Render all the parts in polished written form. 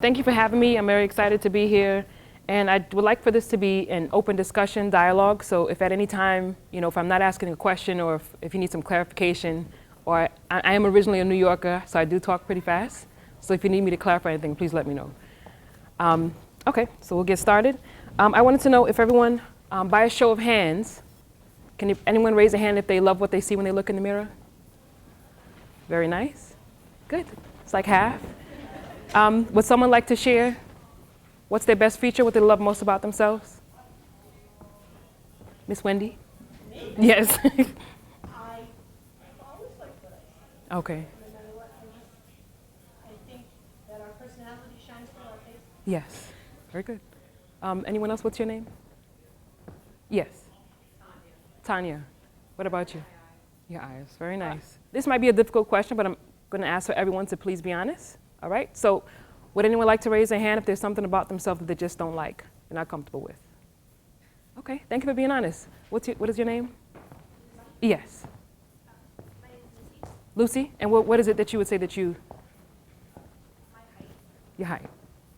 Thank you for having me. I'm very excited to be here. And I would like for this to be an open discussion, dialogue. So if at any time, if I'm not asking a question or if you need some clarification, or I am originally a New Yorker, so I do talk pretty fast. So if you need me to clarify anything, please let me know. Okay, so we'll get started. I wanted to know if everyone, by a show of hands, anyone raise a hand if they love what they see when they look in the mirror? Very nice. Good. It's like half. Would someone like to share what's their best feature, what they love most about themselves? Miss Wendy? Me? Yes. I always like what I see. Okay. No matter what, I think that our personality shines through our face. Yes. Very good. Anyone else? What's your name? Yes. Tanya. What about you? Your eyes. Very nice. This might be a difficult question, but I'm going to ask for everyone to please be honest. All right? So would anyone like to raise their hand if there's something about themselves that they just don't like, they're not comfortable with? Okay. Thank you for being honest. What is your name? Yes. My name is Lucy? Lucy? And what is it that you would say that you? My height. Your height.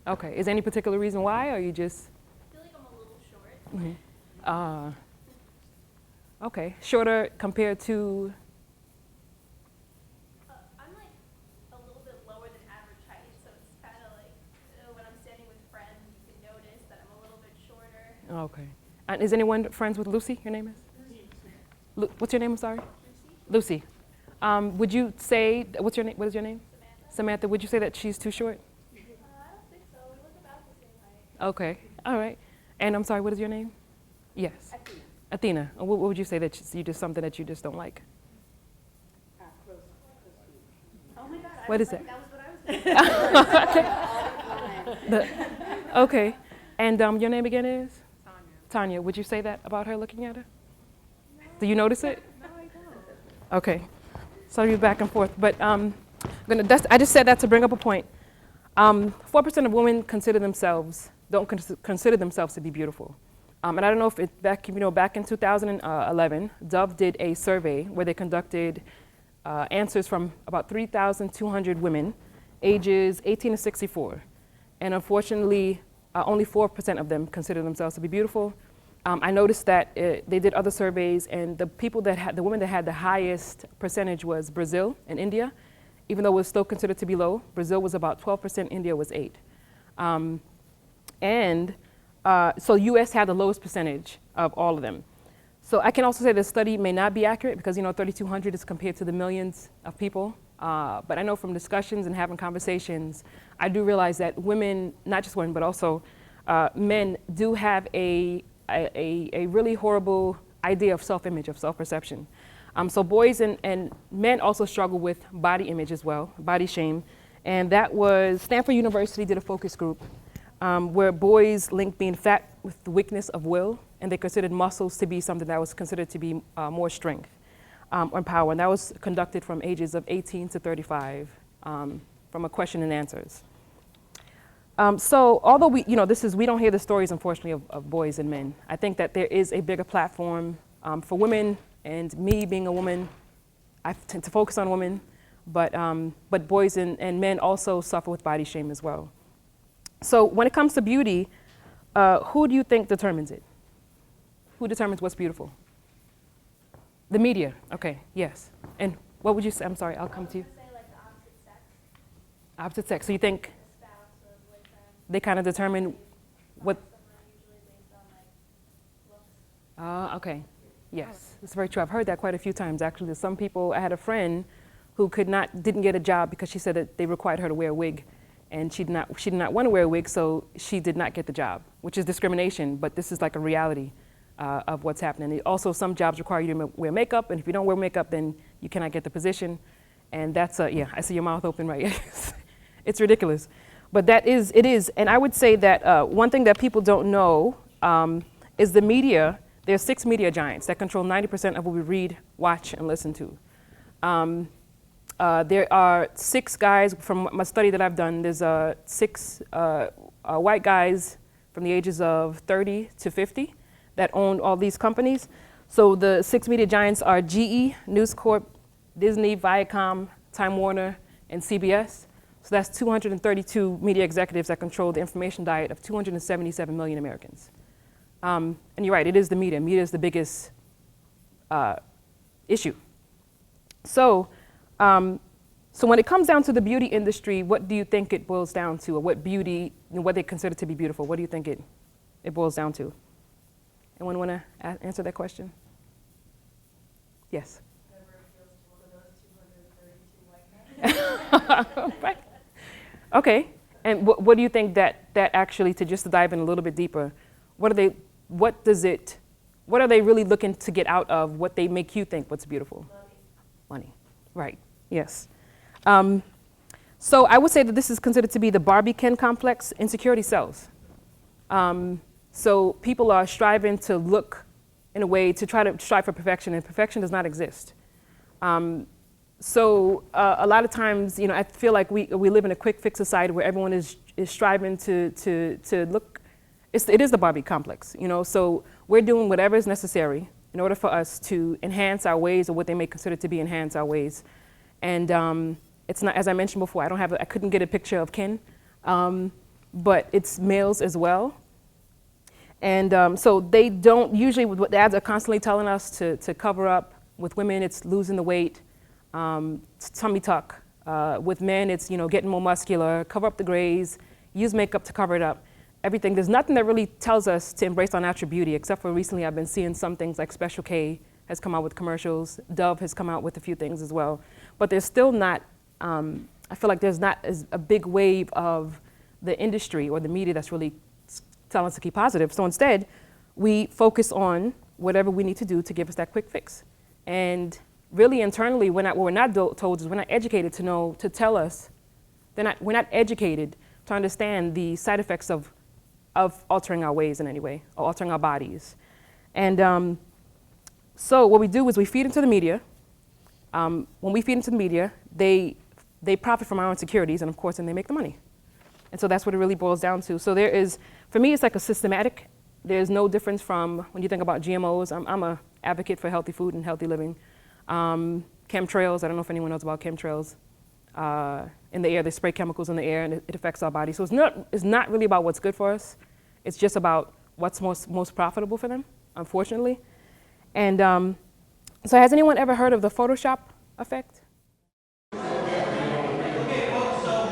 Okay. Is there any particular reason why, or you just? I feel like I'm a little short. Okay. Shorter compared to? I'm like a little bit lower than average height, so it's kind of like when I'm standing with friends, you can notice that I'm a little bit shorter. Okay. And is anyone friends with Lucy? Your name is? What's your name? I'm sorry. Lucy. Would you say what's your name? What is your name? Samantha? Samantha. Would you say that she's too short? I don't think so. We look about the same height. Okay. All right. And I'm sorry. What is your name? Yes. Athena. Athena. What would you say that you just something that you just don't like? Close. Oh my God. What is that? That was what I was saying. Okay. And your name again is? Tanya. Tanya. Would you say that about her looking at her? No. Do you notice it? No, I don't. Okay. So you're back and forth. But I just said that to bring up a point. 4% of women don't consider themselves to be beautiful. And I don't know if back in 2011, Dove did a survey where they conducted answers from about 3,200 women, ages 18 to 64. And unfortunately, only 4% of them consider themselves to be beautiful. I noticed that they did other surveys, and the women that had the highest percentage was Brazil and India, even though it was still considered to be low. Brazil was about 12%, India was 8%. So U.S. had the lowest percentage of all of them. So I can also say the study may not be accurate because 3,200 is compared to the millions of people. But I know from discussions and having conversations, I do realize that women, not just women, but also men do have a really horrible idea of self-image, of self-perception. So boys and men also struggle with body image as well, body shame. And that was Stanford University did a focus group where boys linked being fat with the weakness of will, and they considered muscles to be something that was considered to be more strength or power. And that was conducted from ages of 18 to 35 from a question and answers. So although we don't hear the stories, unfortunately, of boys and men, I think that there is a bigger platform for women, and me being a woman, I tend to focus on women, but boys and men also suffer with body shame as well. So when it comes to beauty, who do you think determines it? Who determines what's beautiful? The media. Okay, yes. And what would you say? I'm sorry, I'll come to you. I would say like the opposite sex. Opposite sex. So you think The spouse or boyfriend. they kind of determine what? Some are usually based on like looks. Okay. Yes, it's very true. I've heard that quite a few times, actually. There's some people, I had a friend who didn't get a job because she said that they required her to wear a wig, and she did not want to wear a wig, so she did not get the job, which is discrimination, but this is like a reality of what's happening. Also, some jobs require you to wear makeup, and if you don't wear makeup, then you cannot get the position, and that's, yeah, I see your mouth open, right? It's ridiculous. But it is, and I would say that one thing that people don't know is the media. There are 6 media giants that control 90% of what we read, watch, and listen to. There are 6 guys from my study that I've done. There's 6 white guys from the ages of 30 to 50 that own all these companies. So the 6 media giants are GE, News Corp, Disney, Viacom, Time Warner, and CBS. So that's 232 media executives that control the information diet of 277 million Americans. And you're right, it is the media. Media is the biggest issue. So, so when it comes down to the beauty industry, what do you think it boils down to, or what beauty, what they consider to be beautiful? What do you think it boils down to? Anyone want to answer that question? Yes. Whatever appeals to one of those 232 white men. Right. Okay. And what do you think that actually, to just dive in a little bit deeper, what are they really looking to get out of what they make you think what's beautiful? Money. Right. Yes. So I would say that this is considered to be the Barbie Ken complex. Insecurity sells. So people are striving to look in a way to try to strive for perfection, and perfection does not exist. So a lot of times, I feel like we live in a quick fix society where everyone is striving to look. It is the Barbie complex, So we're doing whatever is necessary in order for us to enhance our ways, or what they may consider to be enhance our ways. And it's not, as I mentioned before, I couldn't get a picture of Ken, but it's males as well. And so they don't usually, what the ads are constantly telling us to cover up. With women, it's losing the weight, tummy tuck. With men, it's getting more muscular, cover up the grays, use makeup to cover it up. Everything. There's nothing that really tells us to embrace our natural beauty, except for recently I've been seeing some things like Special K has come out with commercials. Dove has come out with a few things as well. But there's still not, I feel like there's not a big wave of the industry or the media that's really telling us to keep positive. So instead, we focus on whatever we need to do to give us that quick fix. And really internally, what we're not told is we're not educated to tell us, we're not educated to understand the side effects of altering our ways in any way, or altering our bodies. And so what we do is we feed into the media. When we feed into the media, they profit from our insecurities, and of course, then they make the money. And so that's what it really boils down to. So for me, it's like a systematic. There's no difference from when you think about GMOs. I'm an advocate for healthy food and healthy living. Chemtrails, I don't know if anyone knows about chemtrails. In the air, they spray chemicals in the air, and it affects our body. So it's not really about what's good for us. It's just about what's most profitable for them, unfortunately. And so has anyone ever heard of the Photoshop effect? Okay, folks, so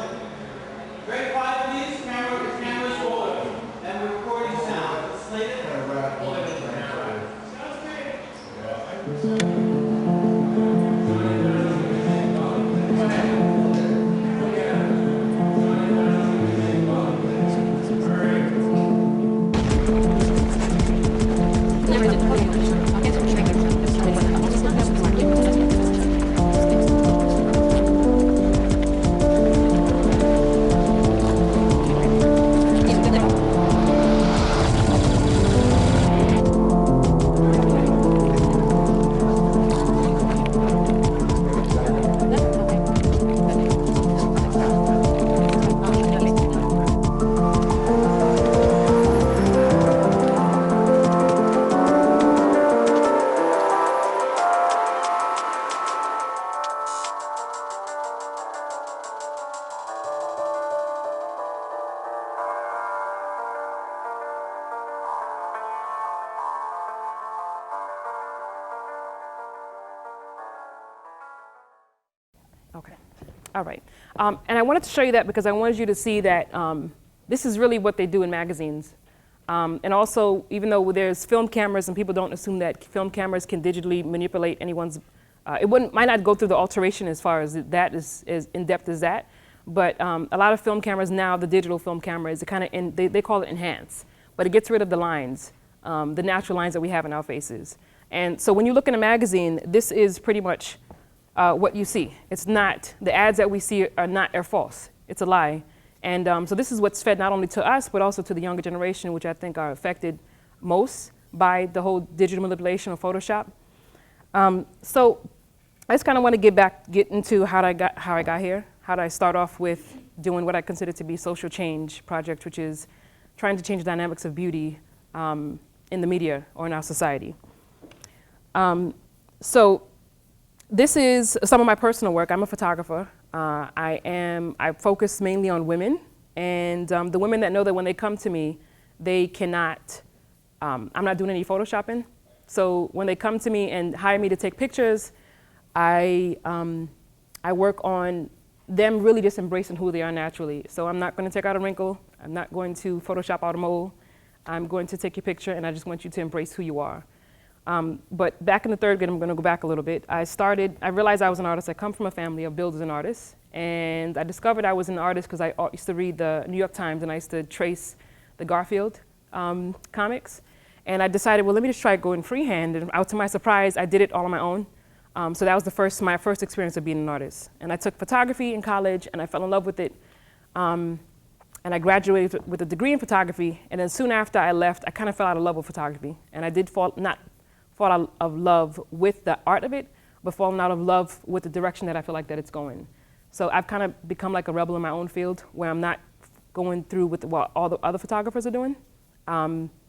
very quiet, please. Camera's rolling, and we're recording sound. It's slated. Sounds great. Okay, all right. And I wanted to show you that because I wanted you to see that this is really what they do in magazines. And also, even though there's film cameras and people don't assume that film cameras can digitally manipulate anyone's, might not go through the alteration as far as that is in-depth as that, but a lot of film cameras now, the digital film cameras, they call it enhance, but it gets rid of the lines, the natural lines that we have in our faces. And so when you look in a magazine, this is pretty much what you see. It's not, the ads that we see are false. It's a lie. And so this is what's fed not only to us, but also to the younger generation, which I think are affected most by the whole digital manipulation of Photoshop. So I just kind of want to get into how I got here. How did I start off with doing what I consider to be social change project, which is trying to change the dynamics of beauty in the media or in our society. So this is some of my personal work. I'm a photographer. I focus mainly on women, and the women that know that when they come to me, they cannot, I'm not doing any photoshopping. So when they come to me and hire me to take pictures, I work on them really just embracing who they are naturally. So I'm not going to take out a wrinkle. I'm not going to Photoshop out a mole. I'm going to take your picture, and I just want you to embrace who you are. But back in the third grade, I'm going to go back a little bit. I realized I was an artist. I come from a family of builders and artists. And I discovered I was an artist because I used to read the New York Times, and I used to trace the Garfield comics. And I decided, well, let me just try going freehand. And to my surprise, I did it all on my own. So that was my first experience of being an artist. And I took photography in college, and I fell in love with it. And I graduated with a degree in photography. And then soon after I left, I kind of fell out of love with photography. And I did not fall out of love with the art of it, but falling out of love with the direction that I feel like that it's going. So I've kind of become like a rebel in my own field, where I'm not going through with what all the other photographers are doing,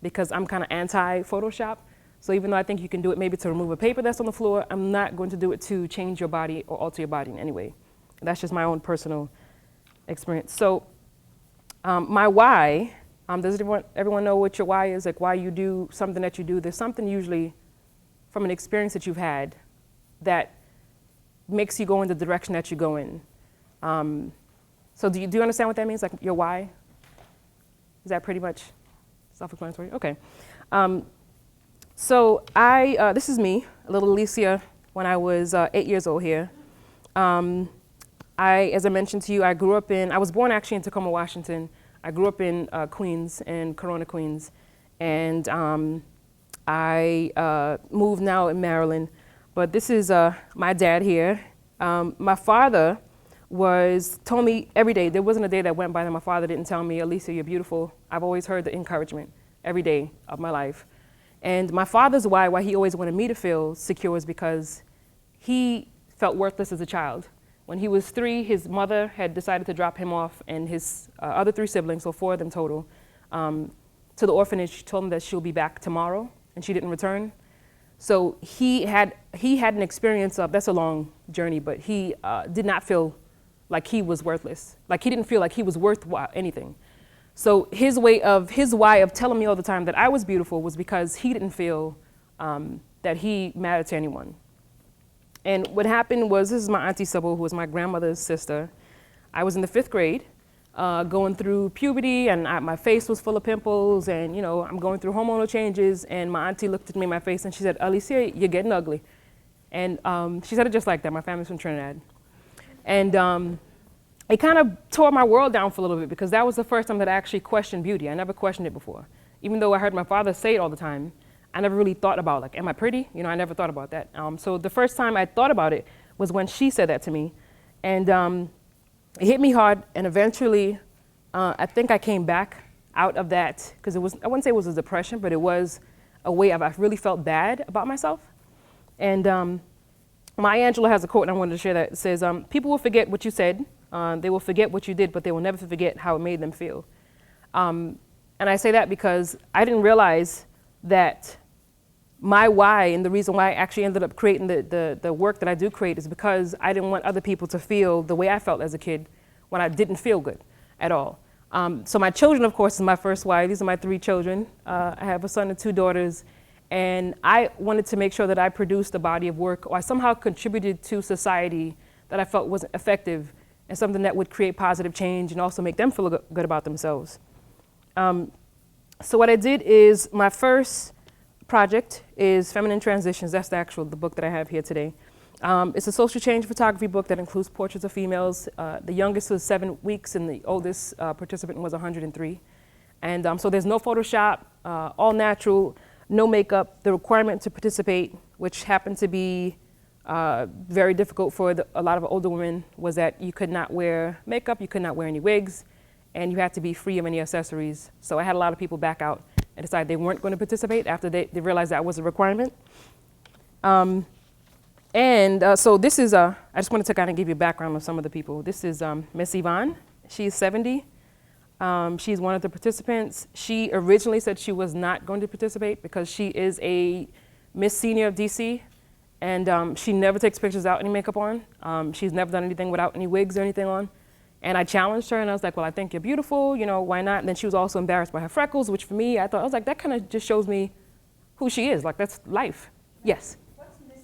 because I'm kind of anti-Photoshop. So even though I think you can do it maybe to remove a paper that's on the floor, I'm not going to do it to change your body or alter your body in any way. That's just my own personal experience. So my why, does everyone know what your why is? Like why you do something that you do? There's something usually from an experience that you've had that makes you go in the direction that you go in. So do you understand what that means, like your why? Is that pretty much self-explanatory? Okay. So this is me, a little Alyscia, when I was 8 years old here. As I mentioned to you, I was born actually in Tacoma, Washington. I grew up in Queens, in Corona, Queens. And I moved now in Maryland. But this is my dad here. My father told me every day, there wasn't a day that went by that my father didn't tell me, Alyscia, you're beautiful. I've always heard the encouragement every day of my life. And my father's why he always wanted me to feel secure was because he felt worthless as a child. When he was 3, his mother had decided to drop him off and his other 3 siblings, so 4 of them total, to the orphanage. She told him that she'll be back tomorrow, and she didn't return. So he had an experience of, that's a long journey, but he did not feel like he was worthless. Like he didn't feel like he was worth anything. So his why of telling me all the time that I was beautiful was because he didn't feel that he mattered to anyone. And what happened was, this is my auntie Sybil, who was my grandmother's sister. I was in the 5th grade, going through puberty, and my face was full of pimples, and I'm going through hormonal changes, and my auntie looked at me in my face and she said, Alyscia, you're getting ugly. And she said it just like that. My family's from Trinidad. And it kind of tore my world down for a little bit, because that was the first time that I actually questioned beauty. I never questioned it before. Even though I heard my father say it all the time, I never really thought about, like, am I pretty? I never thought about that. So the first time I thought about it was when she said that to me. And it hit me hard, and eventually I think I came back out of that, because I wouldn't say it was a depression, but it was a way I really felt bad about myself. And Maya Angelou has a quote, and I wanted to share that. It says, people will forget what you said, they will forget what you did, but they will never forget how it made them feel. And I say that because I didn't realize that my why, and the reason why I actually ended up creating the work that I do create, is because I didn't want other people to feel the way I felt as a kid when I didn't feel good at all. So my children, of course, is my first why. These are my 3 children. I have a son and 2 daughters. And I wanted to make sure that I produced a body of work, or I somehow contributed to society that I felt was effective and something that would create positive change and also make them feel good about themselves. So what I did is, my first project is Feminine Transitions. That's the book that I have here today. It's a social change photography book that includes portraits of females. The youngest was 7 weeks, and the oldest participant was 103. And so there's no Photoshop, all natural, no makeup. The requirement to participate, which happened to be very difficult for a lot of older women, was that you could not wear makeup, you could not wear any wigs, and you had to be free of any accessories. So I had a lot of people back out and decide they weren't going to participate after they realized that was a requirement. So this is, I just wanted to kind of give you a background of some of the people. This is Miss Yvonne. She's 70. She's one of the participants. She originally said she was not going to participate because she is a Miss Senior of DC, And she never takes pictures without any makeup on. She's never done anything without any wigs or anything on. And I challenged her and I was like, well, I think you're beautiful, you know, why not? And then she was also embarrassed by her freckles, which for me, I was like, that kind of just shows me who she is. Like, that's life. Yes? What's Miss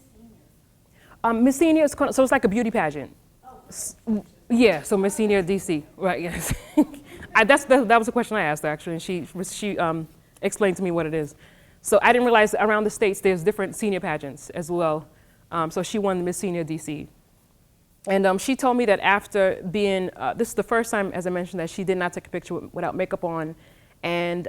Senior? Miss Senior is, so it's like a beauty pageant. Yeah, so Miss Senior DC, right, yes. That was the question I asked her, actually, and she explained to me what it is. So I didn't realize around the States there's different senior pageants as well. So she won the Miss Senior DC. And she told me that after being, this is the first time, as I mentioned, that she did not take a picture without makeup on. And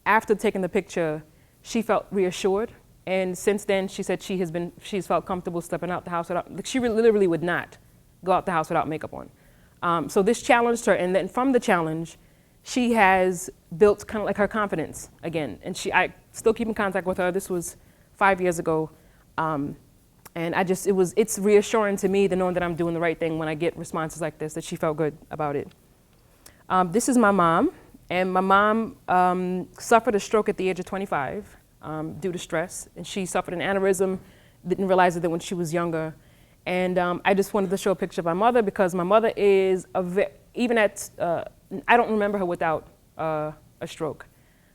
after taking the picture, she felt reassured. And since then, she said she's felt comfortable stepping out the house without, like, she literally would not go out the house without makeup on. So this challenged her, and then from the challenge, she has built kind of like her confidence again. And I still keep in contact with her. This was 5 years ago. And it's reassuring to me to know that I'm doing the right thing when I get responses like this, that she felt good about it. This is my mom, and my mom suffered a stroke at the age of 25 due to stress, and she suffered an aneurysm, didn't realize it when she was younger. And I just wanted to show a picture of my mother because my mother is I don't remember her without a stroke.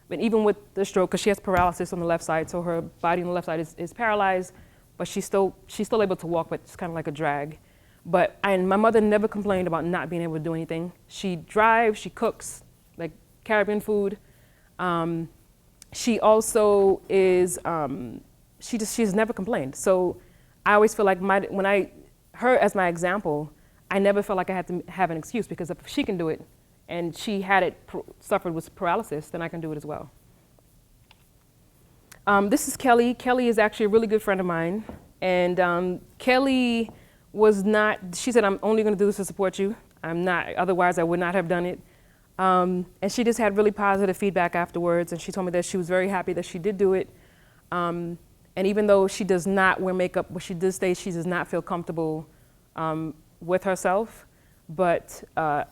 But even with the stroke, because she has paralysis on the left side, so her body on the left side is paralyzed, but she's still able to walk, but it's kind of like a drag. And my mother never complained about not being able to do anything. She drives, she cooks, like Caribbean food. She also is, she's never complained. So I always feel like her as my example, I never felt like I had to have an excuse, because if she can do it, and she had suffered with paralysis, then I can do it as well. This is Kelly. Kelly is actually a really good friend of mine. And Kelly she said, I'm only going to do this to support you. I'm not, otherwise I would not have done it. And she just had really positive feedback afterwards. And she told me that she was very happy that she did do it. And even though she does not wear makeup, what she did say, she does not feel comfortable with herself. But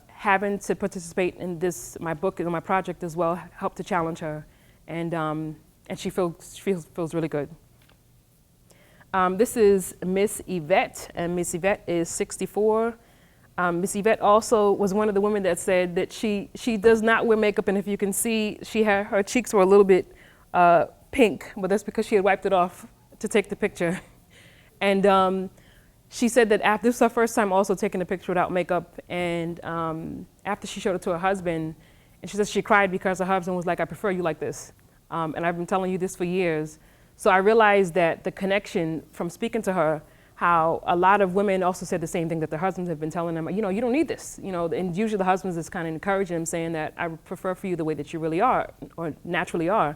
having to participate in my book and my project as well, helped to challenge her. And she feels really good. This is Miss Yvette, and Miss Yvette is 64. Miss Yvette also was one of the women that said that she does not wear makeup, and if you can see, her cheeks were a little bit pink, but that's because she had wiped it off to take the picture. And she said that this was her first time also taking a picture without makeup, and after she showed it to her husband, and she said she cried because her husband was like, I prefer you like this. And I've been telling you this for years. So I realized that the connection from speaking to her, how a lot of women also said the same thing, that their husbands have been telling them, you know, you don't need this, you know, and usually the husbands is kind of encouraging them, saying that I prefer for you the way that you really are, or naturally are.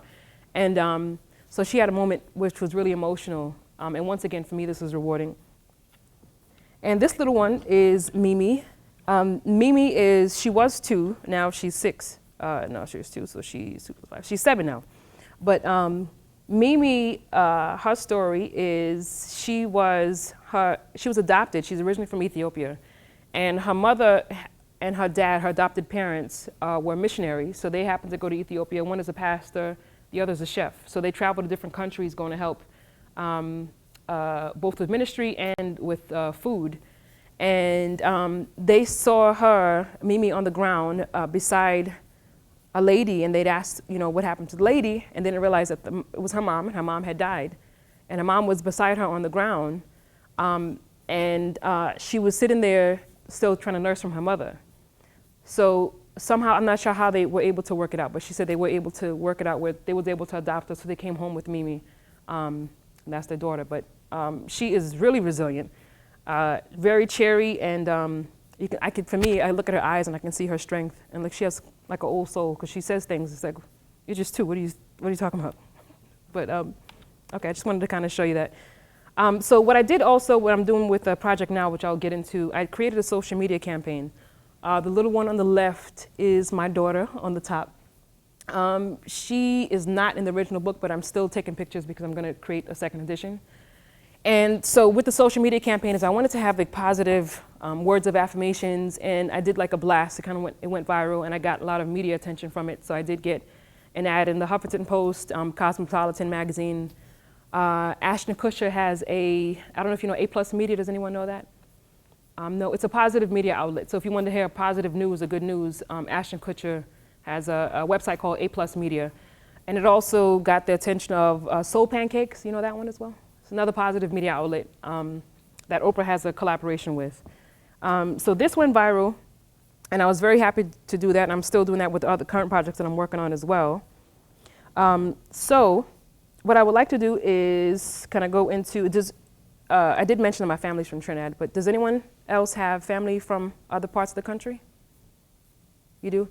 And so she had a moment which was really emotional. And once again, for me, this was rewarding. And this little one is Mimi. Mimi she was 2, now she's 6. No, she was 2, so she's 5. She's 7 now. But Mimi, her story is she was adopted. She's originally from Ethiopia, and her mother and her dad, her adopted parents, were missionaries. So they happened to go to Ethiopia. One is a pastor, the other is a chef. So they traveled to different countries, going to help both with ministry and with food. And they saw Mimi, on the ground beside a lady, and they'd asked, you know, what happened to the lady, and then they realized that it was her mom, and her mom had died. And her mom was beside her on the ground, and she was sitting there still trying to nurse from her mother. So somehow, I'm not sure how they were able to work it out, but she said they were able to work it out where they was able to adopt her, so they came home with Mimi, and that's their daughter. But she is really resilient, very cheery, and for me, I look at her eyes and I can see her strength, and like she has like an old soul, because she says things, it's like, you're just 2, what are you talking about? But okay, I just wanted to kind of show you that. So what I'm doing with the project now, which I'll get into, I created a social media campaign. The little one on the left is my daughter on the top. She is not in the original book, but I'm still taking pictures because I'm gonna create a second edition. And so with the social media campaign is I wanted to have like positive words of affirmations, and I did like a blast. It went viral, and I got a lot of media attention from it. So I did get an ad in the Huffington Post, Cosmopolitan magazine, Ashton Kutcher has I don't know if you know A+ Media, does anyone know that? No, it's a positive media outlet. So if you want to hear positive news or good news, Ashton Kutcher has a website called A+ Media. And it also got the attention of Soul Pancakes, you know that one as well? It's another positive media outlet that Oprah has a collaboration with. So this went viral, and I was very happy to do that, and I'm still doing that with the other current projects that I'm working on as well. So what I would like to do is kind of go into, I did mention that my family's from Trinidad, but does anyone else have family from other parts of the country? You do?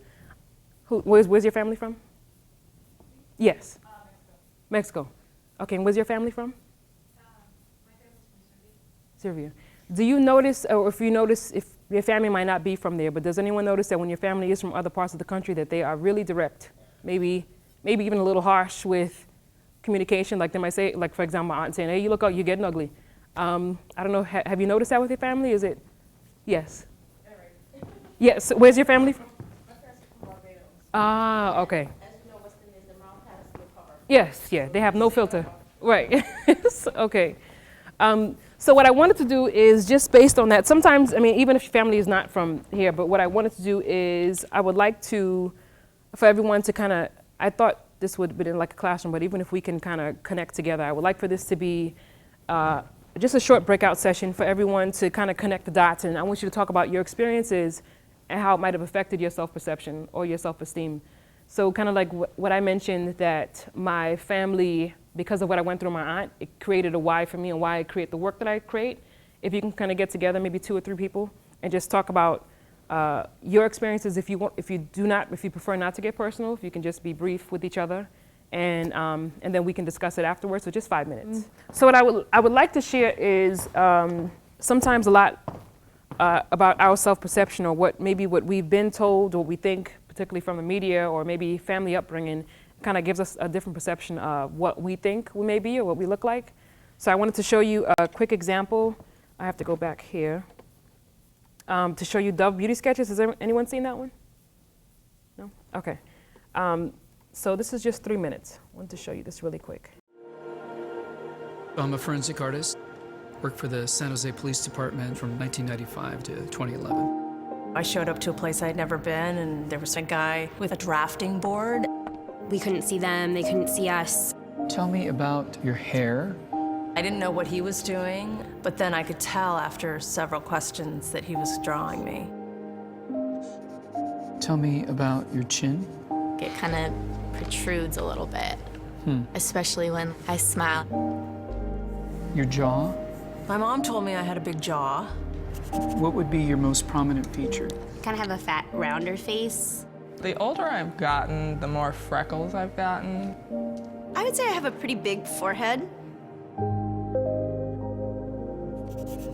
Where's your family from? Yes. Mexico. Okay, and where's your family from? My family's from Serbia. Do you notice, or if you notice, if your family might not be from there, but does anyone notice that when your family is from other parts of the country that they are really direct, maybe even a little harsh with communication, like they might say, like for example, my aunt saying, hey, you look out, you're getting ugly. I don't know, have you noticed that with your family? Is it, yes? Yes, where's your family from? My parents are from Barbados. Ah, okay. As you know, Western is the mouth has no cover. Yes, yeah, they have no filter. Right, okay. So what I wanted to do is just based on that, sometimes, I mean, even if your family is not from here, but what I wanted to do is I would like to, for everyone to kind of, I thought this would be in like a classroom, but even if we can kind of connect together, I would like for this to be just a short breakout session for everyone to kind of connect the dots. And I want you to talk about your experiences and how it might have affected your self-perception or your self-esteem. So kind of like what I mentioned, that my family, because of what I went through with my aunt, it created a why for me and why I create the work that I create. If you can kind of get together, maybe 2 or 3 people, and just talk about your experiences. If you prefer not to get personal, if you can just be brief with each other, and then we can discuss it afterwards. So just 5 minutes. So what I would like to share is sometimes a lot about our self-perception, or what we've been told, or we think, particularly from the media, or maybe family upbringing, kind of gives us a different perception of what we think we may be or what we look like. So I wanted to show you a quick example. I have to go back here to show you Dove Beauty Sketches. Has anyone seen that one? No? Okay. So this is just 3 minutes. I wanted to show you this really quick. I'm a forensic artist. Worked for the San Jose Police Department from 1995 to 2011. I showed up to a place I'd never been, and there was a guy with a drafting board. We couldn't see them, they couldn't see us. Tell me about your hair. I didn't know what he was doing, but then I could tell after several questions that he was drawing me. Tell me about your chin. It kind of protrudes a little bit, especially when I smile. Your jaw. My mom told me I had a big jaw. What would be your most prominent feature? Kind of have a fat, rounder face. The older I've gotten, the more freckles I've gotten. I would say I have a pretty big forehead.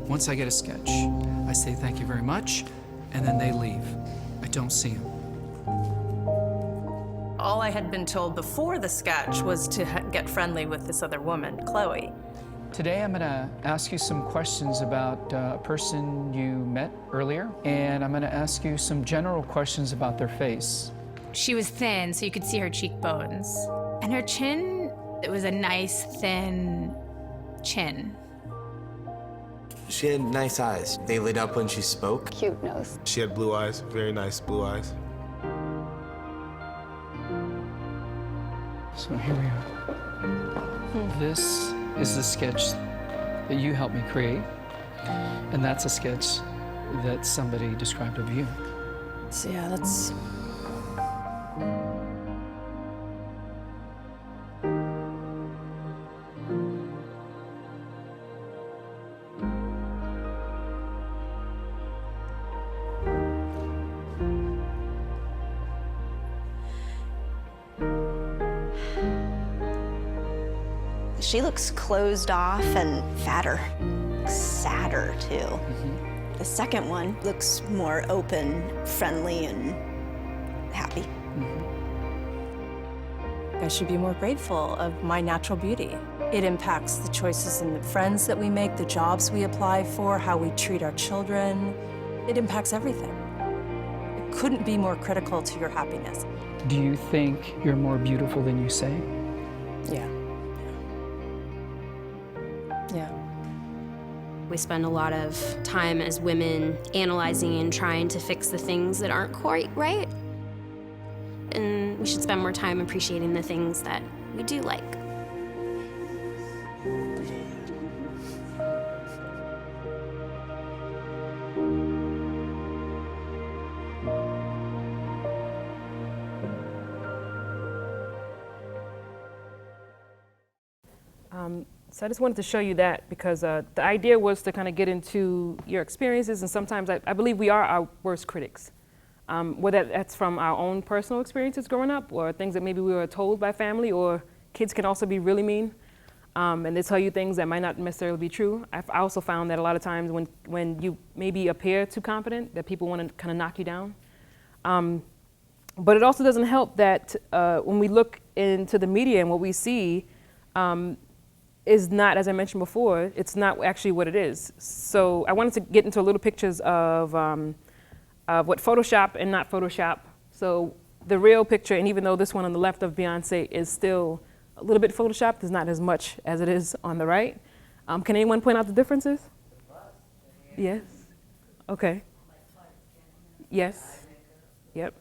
Once I get a sketch, I say thank you very much, and then they leave. I don't see them. All I had been told before the sketch was to get friendly with this other woman, Chloe. Today I'm going to ask you some questions about a person you met earlier, and I'm going to ask you some general questions about their face. She was thin, so you could see her cheekbones. And her chin, it was a nice, thin chin. She had nice eyes. They lit up when she spoke. Cute nose. She had blue eyes, very nice blue eyes. So here we are. This is the sketch that you helped me create, and that's a sketch that somebody described of you. So yeah, that's... She looks closed off and fatter, sadder too. The second one looks more open, friendly, and happy. I should be more grateful of my natural beauty. It impacts the choices and the friends that we make, the jobs we apply for, how we treat our children. It impacts everything. It couldn't be more critical to your happiness. Do you think you're more beautiful than you say? Yeah. Yeah. We spend a lot of time as women analyzing and trying to fix the things that aren't quite right. And we should spend more time appreciating the things that we do like. So I just wanted to show you that because the idea was to kind of get into your experiences, and sometimes I believe we are our worst critics. Whether that's from our own personal experiences growing up or things that maybe we were told by family, or kids can also be really mean and they tell you things that might not necessarily be true. I also found that a lot of times when you maybe appear too confident, that people want to kind of knock you down. But it also doesn't help that when we look into the media and what we see, is not, as I mentioned before, it's not actually what it is. So I wanted to get into little pictures of what Photoshop and not Photoshop. So the real picture, and even though this one on the left of Beyonce is still a little bit Photoshopped, there's not as much as it is on the right. Can anyone point out the differences? Yes. Okay. Yes. Yep.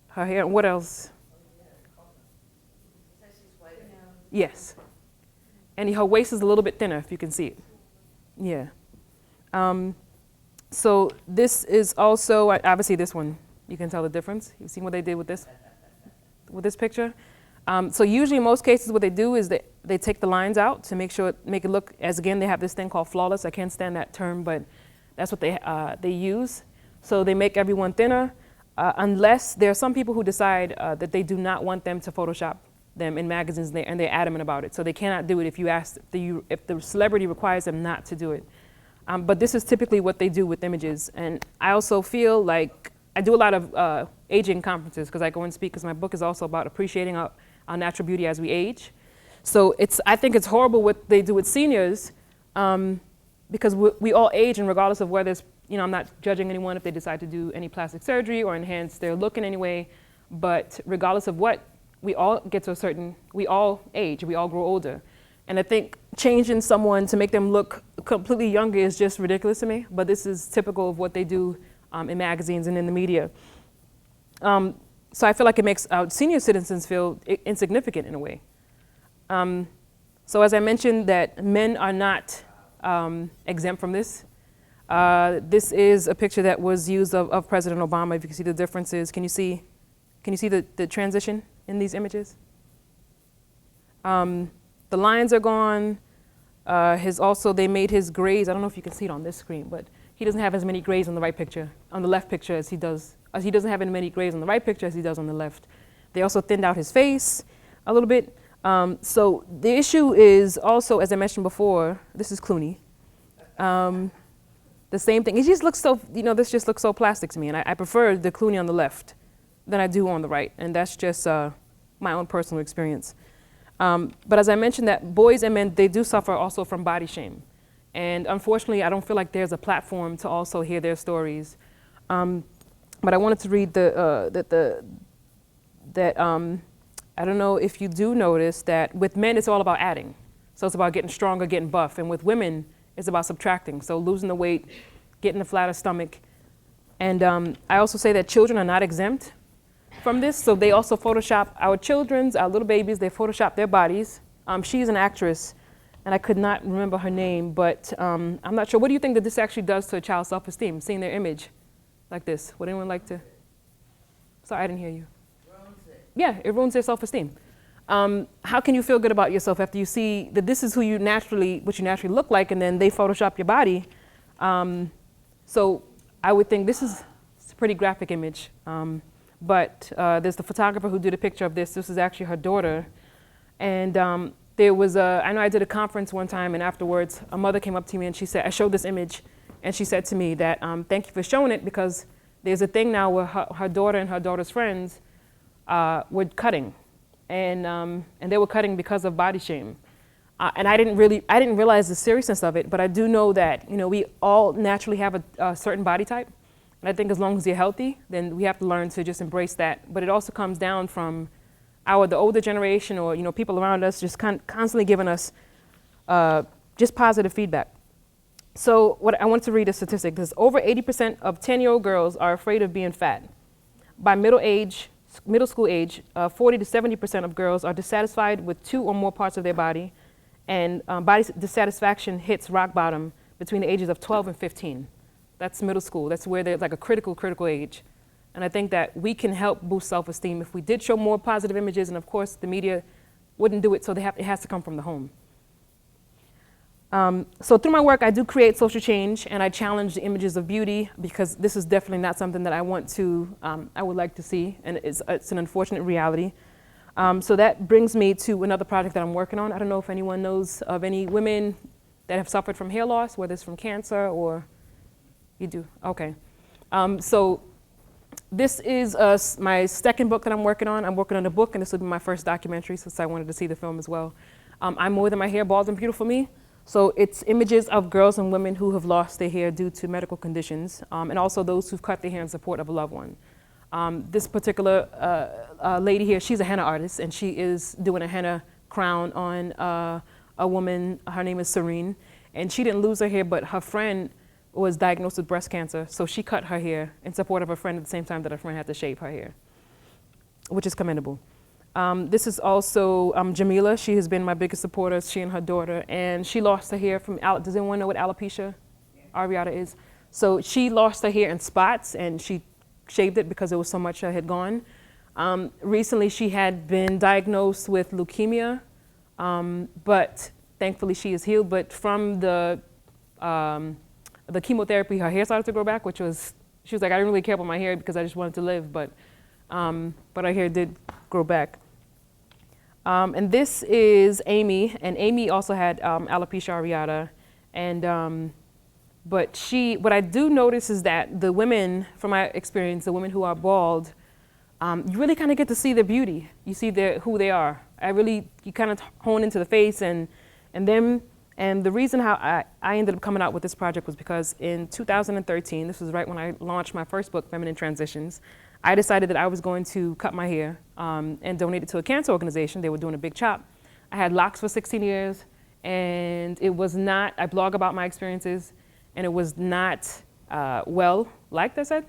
Her hair. What else? Yes. And her waist is a little bit thinner, if you can see it. Yeah. So this is also, obviously this one, you can tell the difference. You've seen what they did with this picture? So usually in most cases what they do is they take the lines out to make it look, as again, they have this thing called flawless. I can't stand that term, but that's what they use. So they make everyone thinner, unless there are some people who decide that they do not want them to Photoshop them in magazines, and they're adamant about it. So they cannot do it if you ask, if the celebrity requires them not to do it. But this is typically what they do with images. And I also feel like I do a lot of aging conferences because I go and speak, because my book is also about appreciating our natural beauty as we age. So I think it's horrible what they do with seniors because we all age, and regardless of whether it's, I'm not judging anyone if they decide to do any plastic surgery or enhance their look in any way, but regardless of what, we all get to we all age, we all grow older. And I think changing someone to make them look completely younger is just ridiculous to me, but this is typical of what they do in magazines and in the media. So I feel like it makes senior citizens feel insignificant in a way. So as I mentioned, that men are not exempt from this. This is a picture that was used of President Obama. If you can see the differences, can you see the transition in these images? The lines are gone. They made his grays. I don't know if you can see it on this screen, but he doesn't have as many grays on the right picture, on the left picture as he does. He doesn't have as many grays on the right picture as he does on the left. They also thinned out his face a little bit. So the issue is also, as I mentioned before, this is Clooney. The same thing. It just looks so, this just looks so plastic to me, and I prefer the Clooney on the left than I do on the right, and that's just my own personal experience. But as I mentioned, that boys and men, they do suffer also from body shame. And unfortunately, I don't feel like there's a platform to also hear their stories. But I wanted to read I don't know if you do notice that with men, it's all about adding. So it's about getting stronger, getting buff. And with women, it's about subtracting. So losing the weight, getting a flatter stomach. And I also say that children are not exempt from this. So they also Photoshop our little babies, they Photoshop their bodies. She's an actress, and I could not remember her name, but I'm not sure. What do you think that this actually does to a child's self-esteem, seeing their image like this? Would anyone like to? Sorry, I didn't hear you. Yeah, it ruins their self-esteem. How can you feel good about yourself after you see that this is what you naturally look like, and then they Photoshop your body? So I would think it's a pretty graphic image. But there's the photographer who did a picture of this. This is actually her daughter. And there was I know I did a conference one time, and afterwards a mother came up to me and she said, I showed this image, and she said to me that, thank you for showing it, because there's a thing now where her daughter and her daughter's friends were cutting. And they were cutting because of body shame. And I didn't realize the seriousness of it, but I do know that, we all naturally have a certain body type. And I think as long as you're healthy, then we have to learn to just embrace that. But it also comes down from the older generation, or people around us just constantly giving us just positive feedback. So what I want to read a statistic. This over 80% of 10-year-old girls are afraid of being fat. By middle school age, 40 to 70% of girls are dissatisfied with 2 or more parts of their body, and body dissatisfaction hits rock bottom between the ages of 12 and 15. That's middle school. That's where there's like a critical age. And I think that we can help boost self-esteem if we did show more positive images, and of course the media wouldn't do it, so it has to come from the home. So through my work, I do create social change, and I challenge the images of beauty, because this is definitely not something that I would like to see, and it's an unfortunate reality. So that brings me to another project that I'm working on. I don't know if anyone knows of any women that have suffered from hair loss, whether it's from cancer or you do. Okay. So this is my second book that I'm working on. I'm working on a book, and this will be my first documentary, since I wanted to see the film as well. I'm More Than My Hair, Bald and Beautiful Me. So it's images of girls and women who have lost their hair due to medical conditions, and also those who've cut their hair in support of a loved one. This particular lady here, she's a henna artist, and she is doing a henna crown on a woman. Her name is Serene, and she didn't lose her hair, but her friend was diagnosed with breast cancer, so she cut her hair in support of her friend at the same time that her friend had to shave her hair, which is commendable. This is also Jamila. She has been my biggest supporter, she and her daughter, and she lost her hair from, does anyone know what alopecia areata is? So she lost her hair in spots, and she shaved it because there was so much that had gone. Recently, she had been diagnosed with leukemia, but thankfully she is healed. But from the chemotherapy, her hair started to grow back, she was like, I didn't really care about my hair because I just wanted to live, but her hair did grow back. And this is Amy, and Amy also had alopecia areata, and but what I do notice is that the women, from my experience, the women who are bald, you really kind of get to see their beauty. You see who they are. You kind of hone into the face and them. And the reason how I ended up coming out with this project was because in 2013, this was right when I launched my first book, Feminine Transitions, I decided that I was going to cut my hair and donate it to a cancer organization. They were doing a big chop. I had locks for 16 years, and it was not, I blog about my experiences, and it was not well liked, I say.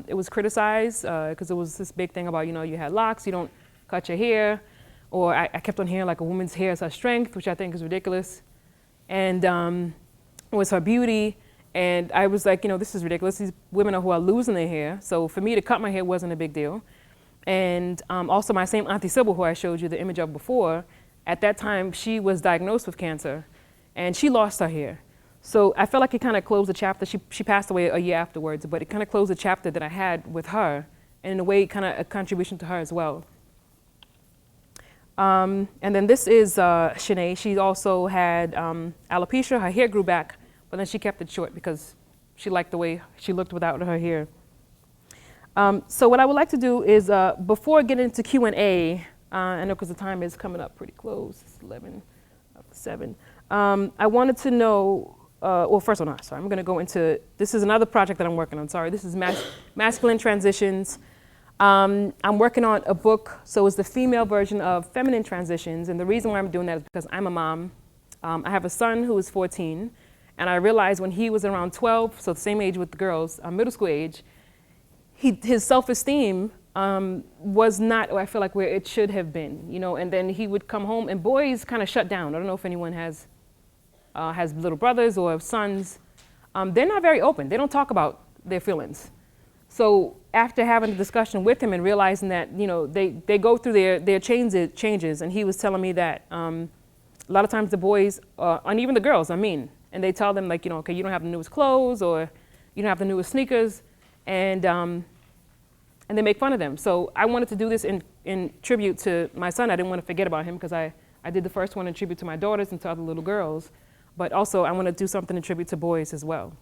It was criticized because it was this big thing about, you had locks, you don't cut your hair. Or I kept on hearing like a woman's hair is her strength, which I think is ridiculous. And it was her beauty. And I was like, this is ridiculous. These women who are losing their hair. So for me to cut my hair wasn't a big deal. And also my same Auntie Sybil, who I showed you the image of before, at that time she was diagnosed with cancer, and she lost her hair. So I felt like it kind of closed the chapter. She passed away a year afterwards, but it kind of closed the chapter that I had with her, and in a way kind of a contribution to her as well. And then this is Shanae. She also had alopecia. Her hair grew back, but then she kept it short because she liked the way she looked without her hair. So what I would like to do is, before getting into Q&A, I know because the time is coming up pretty close, it's 11:07. I wanted to know, well, first of all, sorry, I'm going to go into, this is another project that I'm working on, sorry. This is Masculine Transitions. I'm working on a book, so it's the female version of Feminine Transitions, and the reason why I'm doing that is because I'm a mom. I have a son who is 14, and I realized when he was around 12, so the same age with the girls, middle school age, his self-esteem was not, I feel like, where it should have been, and then he would come home, and boys kind of shut down. I don't know if anyone has little brothers or sons. They're not very open. They don't talk about their feelings. So after having a discussion with him and realizing that, they go through their changes, and he was telling me that a lot of times the boys, and even the girls, and they tell them like, okay, you don't have the newest clothes, or you don't have the newest sneakers, and they make fun of them. So I wanted to do this in tribute to my son. I didn't want to forget about him because I did the first one in tribute to my daughters and to other little girls, but also I want to do something in tribute to boys as well.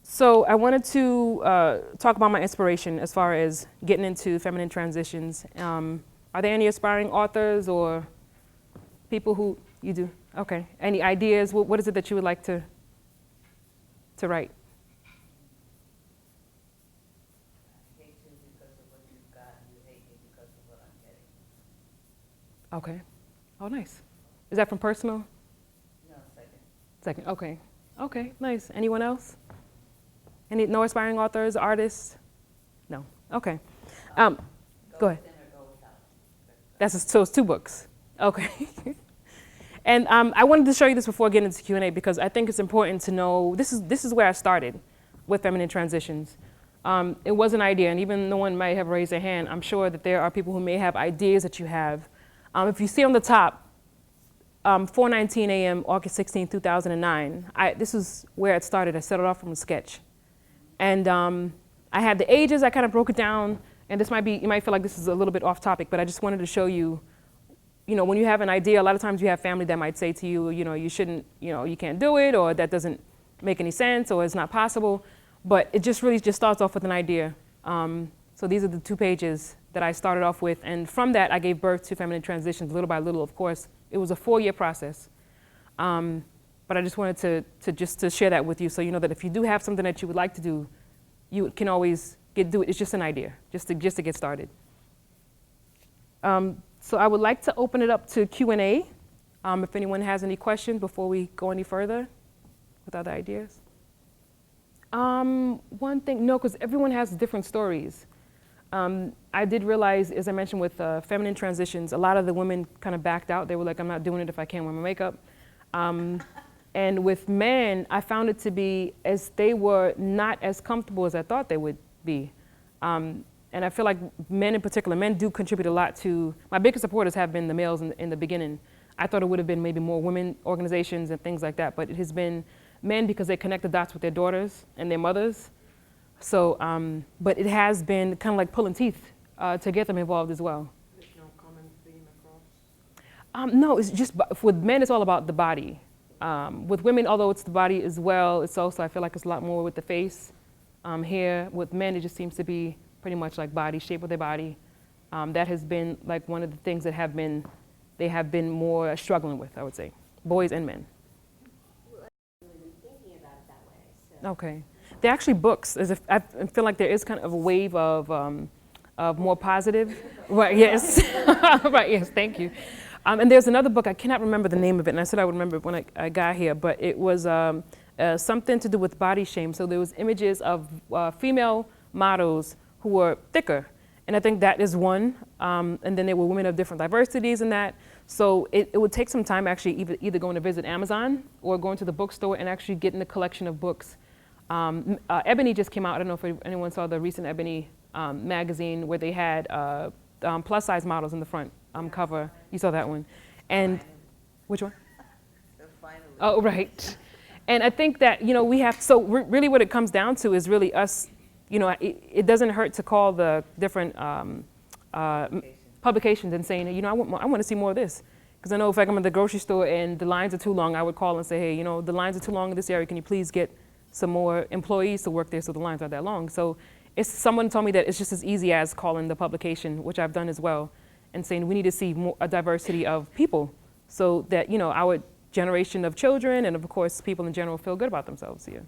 So I wanted to talk about my inspiration as far as getting into feminine transitions. Are there any aspiring authors or people who you do? Okay. Any ideas? What is it that you would like to write? I hate you because of what you've got, and you hate me because of what I'm getting. Okay. Oh, nice. Is that from personal? No, second. Second, okay. Okay, nice. Anyone else? No aspiring authors, artists? No, okay. Go ahead. Within or go without. So it's 2 books. Okay. And I wanted to show you this before getting into Q&A because I think it's important to know, this is where I started with feminine transitions. It was an idea, and even no one might have raised their hand, I'm sure that there are people who may have ideas that you have. If you see on the top, 4:19 a.m., August 16, 2009, this is where it started. I started off from a sketch. And I had the ages, I kind of broke it down, and you might feel like this is a little bit off topic, but I just wanted to show you, when you have an idea, a lot of times you have family that might say to you, you shouldn't, you can't do it, or that doesn't make any sense, or it's not possible. But it just really just starts off with an idea. So these are the 2 pages that I started off with. And from that, I gave birth to Feminine Transitions little by little, of course. It was a 4-year process. But I just wanted to share that with you so you know that if you do have something that you would like to do, you can always do it. It's just an idea, just to get started. So I would like to open it up to Q&A if anyone has any questions before we go any further with other ideas. One thing, no, because everyone has different stories. I did realize, as I mentioned with feminine transitions, a lot of the women kind of backed out. They were like, I'm not doing it if I can't wear my makeup. And with men, I found it to be as they were not as comfortable as I thought they would be. And I feel like men in particular, men do contribute a lot to, my biggest supporters have been the males in the beginning. I thought it would have been maybe more women organizations and things like that, but it has been men because they connect the dots with their daughters and their mothers. So, but it has been kind of like pulling teeth to get them involved as well. There's no common theme across? No, it's just, with men it's all about the body. With women, although it's the body as well, it's also, I feel like it's a lot more with the face, hair. With men, it just seems to be pretty much like body, shape of their body. That has been like one of the things that they have been more struggling with, I would say, boys and men. Well, I'm really thinking about it that way. So. Okay. They're actually books. I feel like there is kind of a wave of more positive. Right, yes. Right, yes, thank you. And there's another book, I cannot remember the name of it, and I said I would remember it when I got here, but it was something to do with body shame. So there was images of female models who were thicker. And I think that is one. And then there were women of different diversities in that. So it would take some time actually either going to visit Amazon or going to the bookstore and actually getting a collection of books. Ebony just came out. I don't know if anyone saw the recent Ebony magazine where they had plus size models in the front cover. You saw that one. And which one? Finally. Oh, right. And I think that, we have, so really what it comes down to is really us, it doesn't hurt to call the different publications and saying, I want to see more of this. Because I know if I'm in the grocery store and the lines are too long, I would call and say, hey, the lines are too long in this area. Can you please get some more employees to work there so the lines aren't that long? So someone told me that it's just as easy as calling the publication, which I've done as well, and saying we need to see a diversity of people so that, our generation of children and of course people in general feel good about themselves here.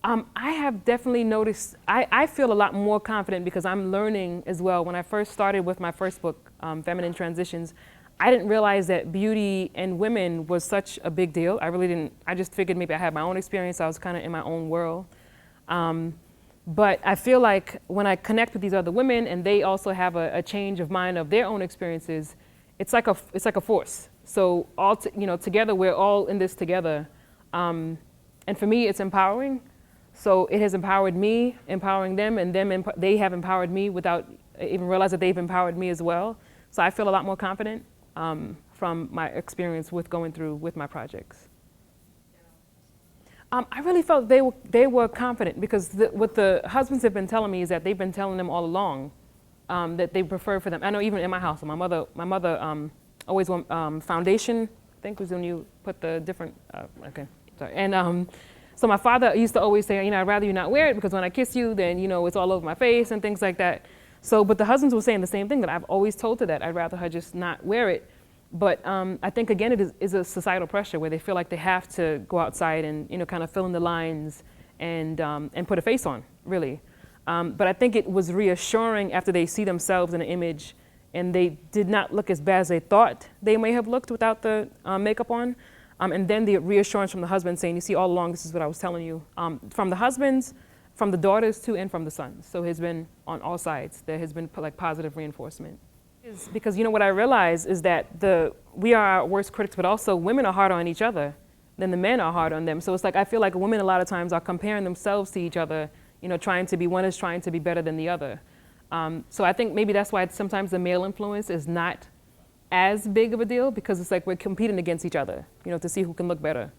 I have definitely noticed, I feel a lot more confident because I'm learning as well. When I first started with my first book, Feminine Transitions, I didn't realize that beauty and women was such a big deal. I really didn't, I just figured maybe I had my own experience. I was kind of in my own world. But I feel like when I connect with these other women and they also have a change of mind of their own experiences, it's like a force. So together we're all in this together. And for me, it's empowering. So it has empowered me, empowering them, and they have empowered me without even realizing that they've empowered me as well. So I feel a lot more confident from my experience with going through with my projects. I really felt they were confident because what the husbands have been telling me is that they've been telling them all along that they prefer for them. I know even in my house, my mother always wore foundation. I think was when you put the different. Okay, sorry. And so my father used to always say, I'd rather you not wear it because when I kiss you, then it's all over my face and things like that. So, but the husbands were saying the same thing that I've always told her that I'd rather her just not wear it. But I think, again, it is a societal pressure where they feel like they have to go outside and, kind of fill in the lines and put a face on, really. But I think it was reassuring after they see themselves in an image and they did not look as bad as they thought they may have looked without the makeup on. And then the reassurance from the husband saying, you see, all along, this is what I was telling you. From the husbands, from the daughters too, and from the sons. So it's been on all sides. There has been like positive reinforcement. Because you know what I realize is that we are our worst critics, but also women are harder on each other than the men are hard on them. So it's like I feel like women a lot of times are comparing themselves to each other, you know, one is trying to be better than the other. So I think maybe that's why sometimes the male influence is not as big of a deal, because it's like we're competing against each other, you know, to see who can look better.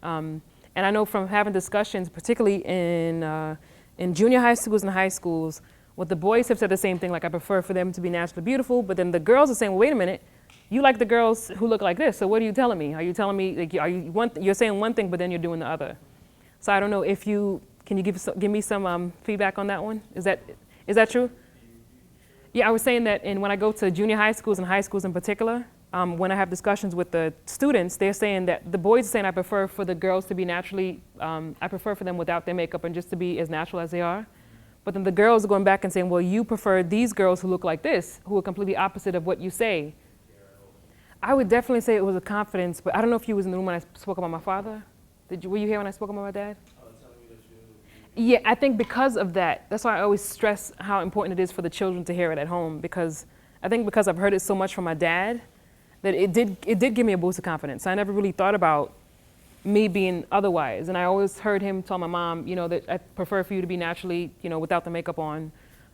And I know from having discussions, particularly in junior high schools and high schools, what the boys have said the same thing, like I prefer for them to be naturally beautiful, but then the girls are saying, well, wait a minute, you like the girls who look like this, so what are you telling me? Are you telling me, like, you're saying one thing, but then you're doing the other? So I don't know if can you give me some feedback on that one? Is that true? Yeah, I was saying that when I go to junior high schools and high schools in particular, when I have discussions with the students, they're saying that the boys are saying I prefer for the girls to be naturally, I prefer for them without their makeup and just to be as natural as they are. But then the girls are going back and saying, well, you prefer these girls who look like this, who are completely opposite of what you say. I would definitely say it was a confidence, but I don't know if you was in the room when I spoke about my father. Were you here when I spoke about my dad? Yeah, I think because of that, that's why I always stress how important it is for the children to hear it at home, because I think because I've heard it so much from my dad, that it did give me a boost of confidence. I never really thought about me being otherwise, and I always heard him tell my mom, you know, that I prefer for you to be naturally, you know, without the makeup on.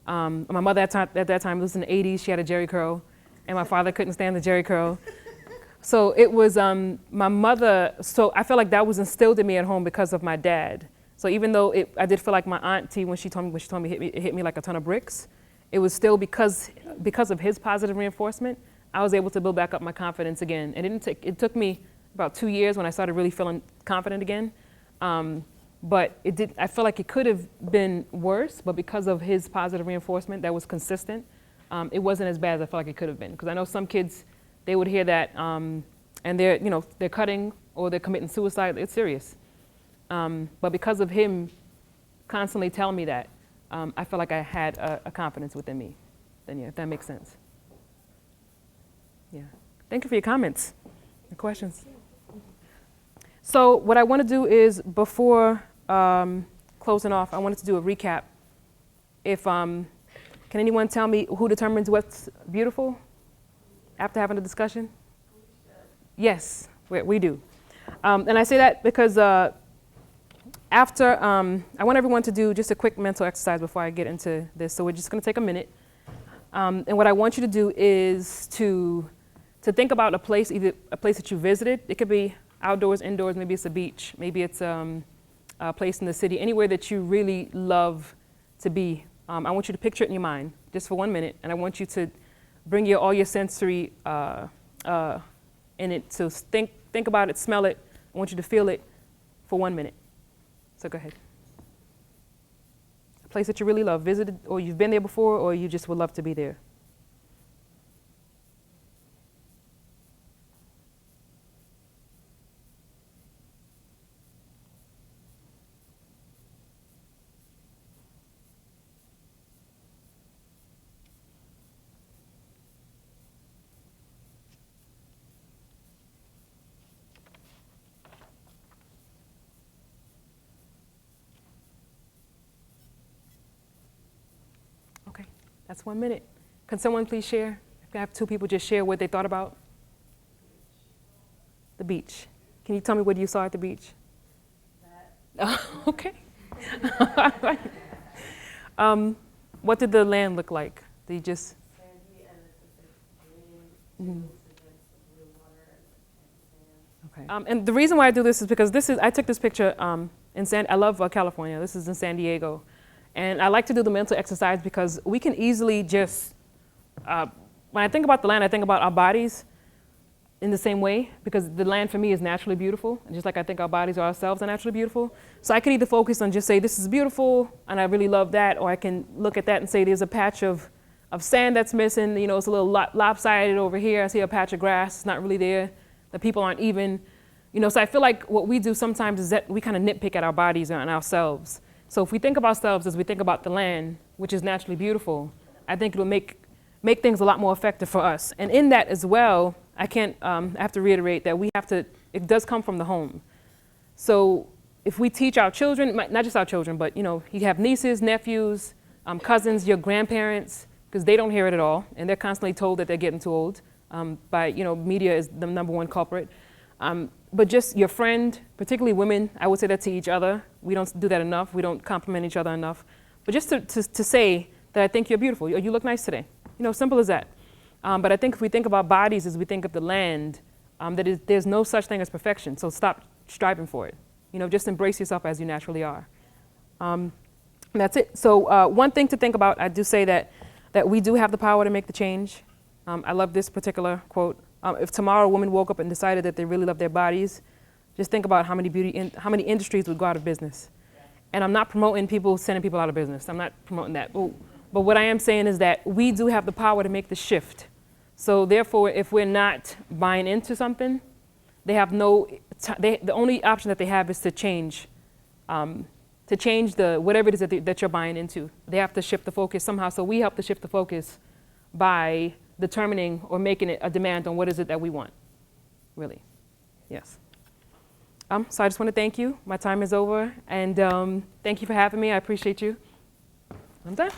My mother at that time, this was in the 80s, she had a jerry curl, and my father couldn't stand the jerry curl. So it was my mother, so I feel like that was instilled in me at home because of my dad. So even though I did feel like my auntie, when she told me it hit me like a ton of bricks, it was still because of his positive reinforcement, I was able to build back up my confidence again. It took me about 2 years when I started really feeling confident again. But I feel like it could have been worse, but because of his positive reinforcement that was consistent, it wasn't as bad as I felt like it could have been. Because I know some kids, they would hear that and they're cutting or they're committing suicide. It's serious. But because of him constantly telling me that, I felt like I had a confidence within me. Then yeah, if that makes sense. Yeah. Thank you for your comments and questions. So what I want to do is, before closing off, I wanted to do a recap. Can anyone tell me who determines what's beautiful after having a discussion? Yes, we do. And I say that because after, I want everyone to do just a quick mental exercise before I get into this. So we're just going to take a minute. And what I want you to do is to think about a place, either a place that you visited. It could be outdoors, indoors, maybe it's a beach, maybe it's a place in the city, anywhere that you really love to be. I want you to picture it in your mind just for 1 minute, and I want you to bring all your sensory in it. So think about it, smell it. I want you to feel it for 1 minute. So go ahead. A place that you really love, visited, or you've been there before, or you just would love to be there. Okay, that's 1 minute. Can someone please share? If I have two people, just share what they thought about the beach. Can you tell me what you saw at the beach? Okay. What did the land look like? Did you just? Sandy, and it's a big green, against the blue water and sand. Okay. And the reason why I do this is because I took this picture I love California. This is in San Diego. And I like to do the mental exercise because we can easily just, when I think about the land, I think about our bodies in the same way, because the land for me is naturally beautiful, and just like I think our bodies or ourselves are naturally beautiful. So I could either focus on just say, this is beautiful, and I really love that, or I can look at that and say, there's a patch of sand that's missing, it's a little lopsided over here. I see a patch of grass, it's not really there. The people aren't even, so I feel like what we do sometimes is that we kind of nitpick at our bodies and ourselves. So if we think of ourselves as we think about the land, which is naturally beautiful, I think it'll make make things a lot more effective for us. And in that as well, I have to reiterate that it does come from the home. So if we teach our children, not just our children, but you have nieces, nephews, cousins, your grandparents, because they don't hear it at all, and they're constantly told that they're getting too old. Media is the number one culprit. But just your friend, particularly women, I would say that to each other. We don't do that enough. We don't compliment each other enough. But just to say that I think you're beautiful, you look nice today. Simple as that. But I think if we think of our bodies as we think of the land, there's no such thing as perfection. So stop striving for it. Just embrace yourself as you naturally are. And that's it. So one thing to think about, I do say that we do have the power to make the change. I love this particular quote. If tomorrow a woman woke up and decided that they really love their bodies, just think about how many industries would go out of business. And I'm not promoting sending people out of business. I'm not promoting that. But what I am saying is that we do have the power to make the shift. So therefore, if we're not buying into something, they have the only option that they have is to change whatever it is that you're buying into. They have to shift the focus somehow. So we help to shift the focus by determining or making it a demand on what is it that we want, really. Yes. So I just want to thank you. My time is over. And thank you for having me. I appreciate you. I'm done.